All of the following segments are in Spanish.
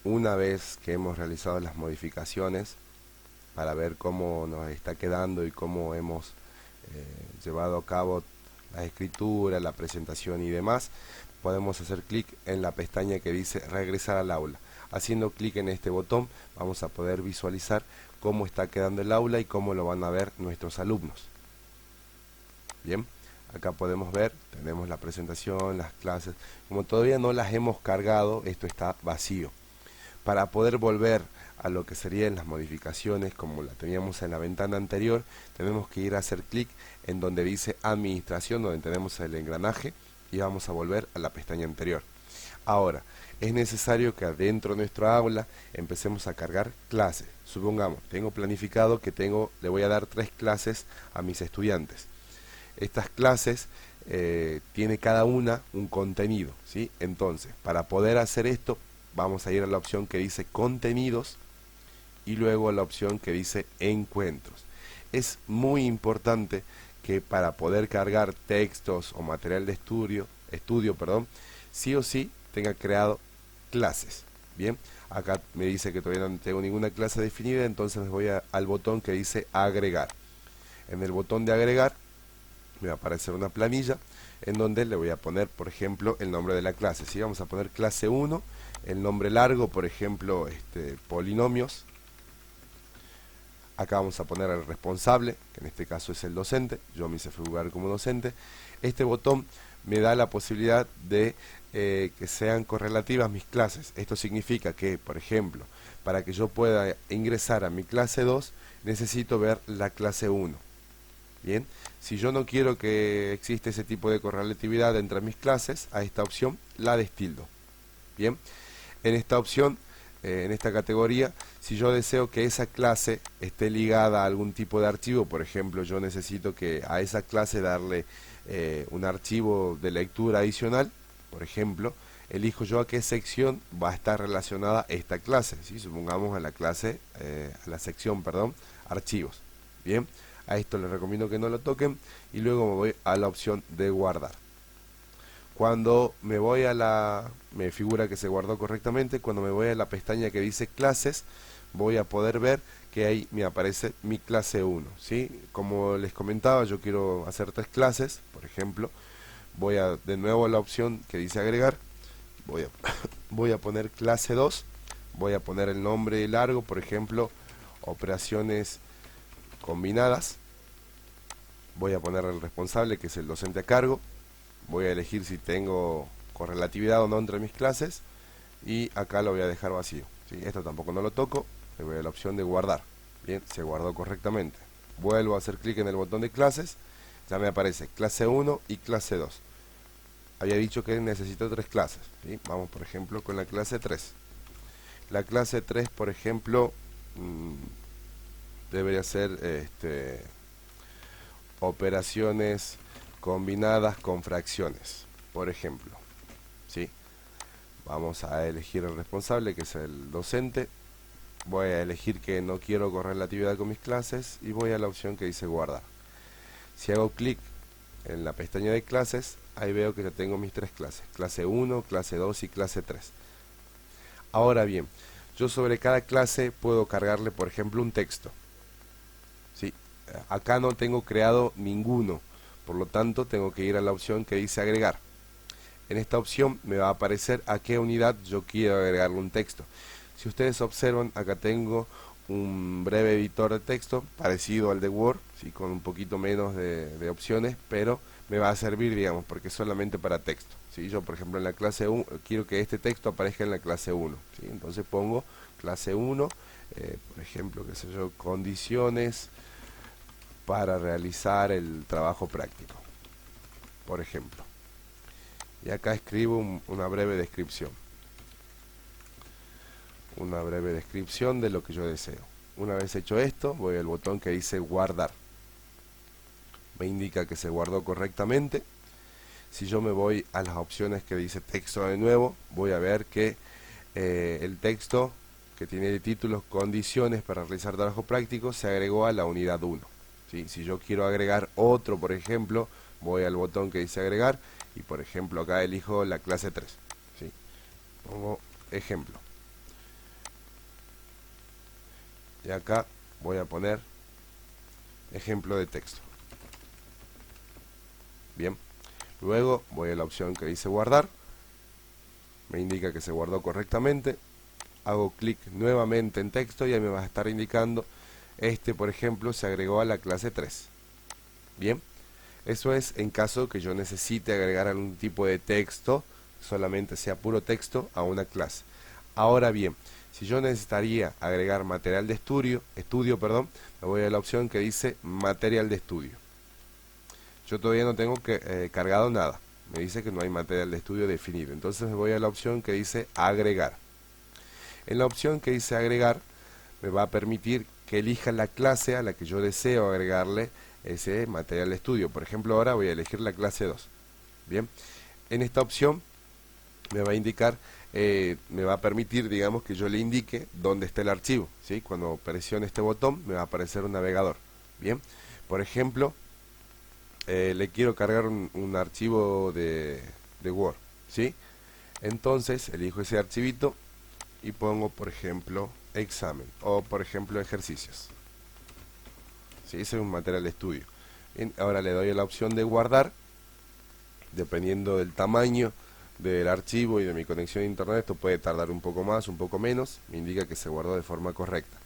una vez que hemos realizado las modificaciones para ver cómo nos está quedando y cómo hemos llevado a cabo la escritura, la presentación y demás, podemos hacer clic en la pestaña que dice regresar al aula. Haciendo clic en este botón vamos a poder visualizar cómo está quedando el aula y cómo lo van a ver nuestros alumnos. Bien, acá podemos ver, tenemos la presentación, las clases. Como todavía no las hemos cargado, esto está vacío. Para poder volver a lo que serían las modificaciones como la teníamos en la ventana anterior, tenemos que ir a hacer clic en donde dice administración, donde tenemos el engranaje, y vamos a volver a la pestaña anterior. Ahora, es necesario que adentro de nuestro aula empecemos a cargar clases. Supongamos, tengo planificado que le voy a dar 3 clases a mis estudiantes. Estas clases tiene cada una un contenido, ¿sí? Entonces, para poder hacer esto, vamos a ir a la opción que dice contenidos y luego a la opción que dice encuentros. Es muy importante que para poder cargar textos o material de estudio, sí o sí tenga creado clases. Bien, acá me dice que todavía no tengo ninguna clase definida, entonces me voy al botón que dice agregar. En el botón de agregar me va a aparecer una planilla en donde le voy a poner, por ejemplo, el nombre de la clase. Si vamos a poner clase 1, el nombre largo, por ejemplo, polinomios. Acá vamos a poner al responsable, que en este caso es el docente. Yo me hice figurar como docente. Este botón me da la posibilidad de que sean correlativas mis clases. Esto significa que, por ejemplo, para que yo pueda ingresar a mi clase 2, necesito ver la clase 1. Bien, si yo no quiero que exista ese tipo de correlatividad entre mis clases, a esta opción la destildo. Bien, en esta opción, en esta categoría, si yo deseo que esa clase esté ligada a algún tipo de archivo, por ejemplo, yo necesito que a esa clase darle un archivo de lectura adicional, por ejemplo, elijo yo a qué sección va a estar relacionada esta clase, ¿sí? Supongamos a la clase, a la sección, perdón, archivos. Bien, a esto les recomiendo que no lo toquen y luego me voy a la opción de guardar. Cuando me voy me figura que se guardó correctamente. Cuando me voy a la pestaña que dice clases, voy a poder ver que ahí me aparece mi clase 1, ¿sí? Como les comentaba, yo quiero hacer 3 clases, por ejemplo, voy de nuevo a la opción que dice agregar, voy a poner clase 2, voy a poner el nombre largo, por ejemplo, operaciones combinadas, voy a poner el responsable, que es el docente a cargo, voy a elegir si tengo correlatividad o no entre mis clases y acá lo voy a dejar vacío, ¿sí? Esto tampoco no lo toco, le voy a la opción de guardar. Bien, se guardó correctamente. Vuelvo a hacer clic en el botón de clases, ya me aparece clase 1 y clase 2. Había dicho que necesito 3 clases, ¿sí? Vamos por ejemplo con la clase 3. La clase 3, por ejemplo, debería ser operaciones combinadas con fracciones, por ejemplo, ¿sí? Vamos a elegir el responsable, que es el docente. Voy a elegir que no quiero correlatividad con mis clases y voy a la opción que dice guardar. Si hago clic en la pestaña de clases, ahí veo que ya tengo mis 3 clases, clase 1, clase 2 y clase 3. Ahora bien, yo sobre cada clase puedo cargarle, por ejemplo, un texto, ¿sí? Acá no tengo creado ninguno, por lo tanto tengo que ir a la opción que dice agregar. En esta opción me va a aparecer a qué unidad yo quiero agregarle un texto. Si ustedes observan, acá tengo un breve editor de texto parecido al de Word, ¿sí? Con un poquito menos de opciones, pero me va a servir, digamos, porque es solamente para texto, ¿sí? Yo, por ejemplo, en la clase 1, quiero que este texto aparezca en la clase 1, ¿sí? Entonces pongo clase 1, por ejemplo, qué sé yo, condiciones para realizar el trabajo práctico, por ejemplo. Y acá escribo una breve descripción. Una breve descripción de lo que yo deseo. Una vez hecho esto, voy al botón que dice guardar. Me indica que se guardó correctamente. Si yo me voy a las opciones que dice texto de nuevo, voy a ver que el texto que tiene de título condiciones para realizar trabajo práctico se agregó a la unidad 1. ¿Sí? Si yo quiero agregar otro, por ejemplo, voy al botón que dice agregar y por ejemplo acá elijo la clase 3. ¿Sí? Pongo ejemplo. y acá voy a poner ejemplo de texto. Bien, luego voy a la opción que dice guardar, me indica que se guardó correctamente, hago clic nuevamente en texto y ahí me va a estar indicando por ejemplo se agregó a la clase 3. Bien, eso es en caso que yo necesite agregar algún tipo de texto, solamente sea puro texto, a una clase. Ahora bien, si yo necesitaría agregar material de estudio, me voy a la opción que dice material de estudio. Yo todavía no tengo cargado nada, me dice que no hay material de estudio definido, entonces me voy a la opción que dice agregar. En la opción que dice agregar me va a permitir que elija la clase a la que yo deseo agregarle ese material de estudio. Por ejemplo, ahora voy a elegir la clase 2. Bien, en esta opción me va a indicar, me va a permitir, digamos, que yo le indique dónde está el archivo, ¿sí? Cuando presione este botón me va a aparecer un navegador. Bien, por ejemplo, le quiero cargar un archivo de Word, ¿sí? Entonces elijo ese archivito y pongo, por ejemplo, examen o, por ejemplo, ejercicios. ¿Sí? Ese es un material de estudio. Bien, ahora le doy a la opción de guardar. Dependiendo del tamaño del archivo y de mi conexión a internet, esto puede tardar un poco más, un poco menos, me indica que se guardó de forma correcta.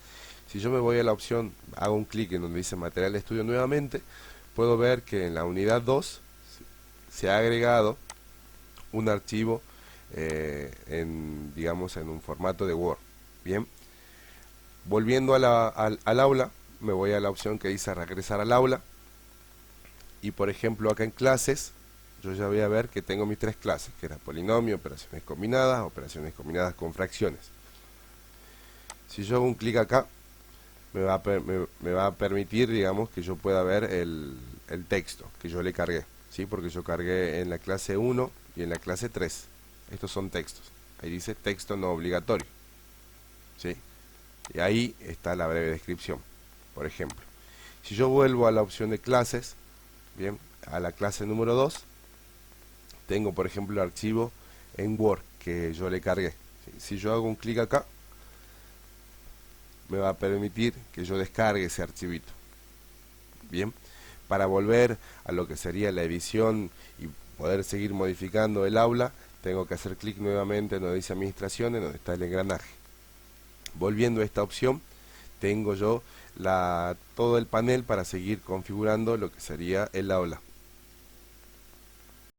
Si yo me voy a la opción, hago un clic en donde dice material de estudio nuevamente, puedo ver que en la unidad 2 se ha agregado un archivo digamos en un formato de Word. Bien, volviendo al aula, me voy a la opción que dice regresar al aula y por ejemplo acá en clases yo ya voy a ver que tengo mis 3 clases, que era polinomio, operaciones combinadas con fracciones. Si yo hago un clic acá, me va a permitir, digamos, que yo pueda ver el texto que yo le cargué, ¿sí? Porque yo cargué en la clase 1 y en la clase 3. Estos son textos. Ahí dice texto no obligatorio, ¿sí? Y ahí está la breve descripción, por ejemplo. Si yo vuelvo a la opción de clases, bien, a la clase número 2, tengo por ejemplo el archivo en Word que yo le cargué. Si yo hago un clic acá, me va a permitir que yo descargue ese archivito. Bien, para volver a lo que sería la edición y poder seguir modificando el aula, tengo que hacer clic nuevamente en donde dice administración, en donde está el engranaje. Volviendo a esta opción, tengo yo todo el panel para seguir configurando lo que sería el aula.